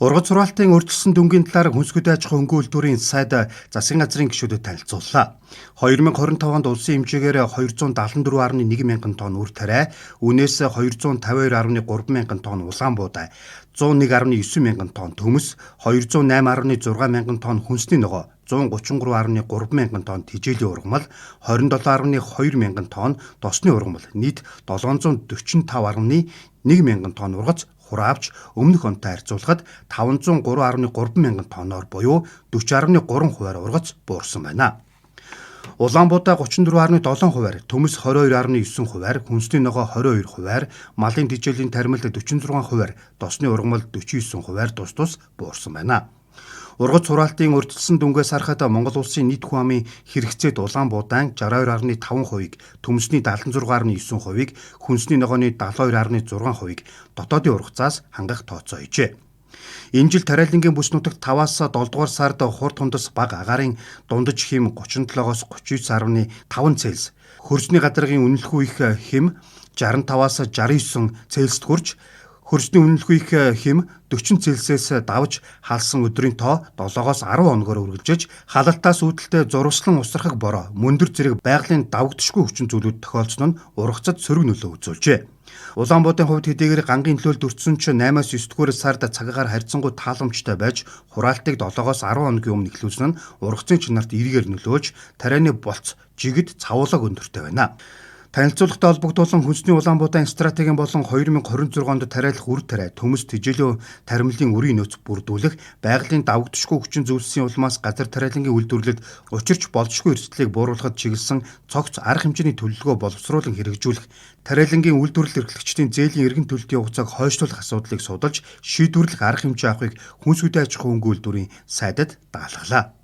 Ургац сургаалтын өөрчлөсөн дүнгийн талаар хүнсгүдээ аж ахуйн хөнгөн үйлдвэрийн сайд засгийн газрын гишүүдэд танилцууллаа. 2025 онд улсын хэмжээгээр 274.1 мянган тонн үр тариа, үнээс 252.3 мянган тонн улаан буудай, 101.9 мянган тонн төмөс, 208.6 мянган тонн хүнсний ногоо, 133.3 мянган тонн тэжээлийн ургамал, 27.2 мянган тонн досны ургамал, нийт 745.1 мянган тонн ургац хураавч өмнөх онтой харьцуулахад 503.3 мянган тонноор буюу 40.3% ургац буурсан байна. Улаан буудаа 34.7%, төмөс 22.9%, хүнсний ногоо 22%, малын тэжээлийн тармилт 46%, досны ургамал 49% тус буурсан байна. Ургац сургаалтын урьдчилсан дүнгээс харахад Монгол улсын нийт хүн амын хэрэгцээд улаан буудаан 62.5%, төмөсний 76.9%, хүнсний ногооны 72.6%-ийг дотоодын ургацаас хангах тооцоо хийжээ. Энэ жил тариалангийн бүс нутагт 5-аас 7 дугаар сард хурд тундас бага агаарын дундаж хэм 37-оос 39.5 Цельс, хөрсний гадаргын үнэлэхгүй их хэм 65-аас 69 Цельсд хүрч, хөрсний үнэлэхгүй их хэм 40 Цельсиэс давж халсан өдрийн тоо 7-оос 10 хоногоор үргэлжиж, халалтаас үүдэлтэй зурваслан усрахаг бороо, мөндөр зэрэг байгалийн давагдшгүй хүчин зүйлүүд тохиолдсон нь ургацад сөрөг нөлөө үзүүлжээ. Улаан буудын хувьд хэдийгээр гангийн нөлөөлөлд өртсөн ч 8-аас 9 дугаар сард цагаагаар харьцангуй тааламжтай байж, хураалтыг 7-оос 10 хоногийн өмнө эхлүүлсэн нь ургацын чанарт эргээр нөлөөлж, тарианы болц жигд цавуулаг өндөртэй байна. Танилцуулгатай холбогдуулан хүнсний улаан буудайн стратегийн болон 2026 онд тариалах үр тариа, төмөс тэжээлийн таримлын үрийн нөөц бүрдүүлэх, байгалийн давагдшгүй хүчин зүйлсийн улмаас газар тариалангийн үйлдвэрлэлд учирч болзошгүй эрсдлийг бууруулахад чиглэсэн цогц арга хэмжээний төлөвлөгөө боловсруулан хэрэгжүүлэх, тариалангийн үйлдвэрлэл эрхлэгчдийн зээлийн эргэн төлөлтийн хугацааг хойшлуулах асуудлыг судалж шийдвэрлэх арга хэмжээ авахыг хүнсгүдээ аж ахуйн хөнгөн үйлдвэрийн сайдад дагалгалаа.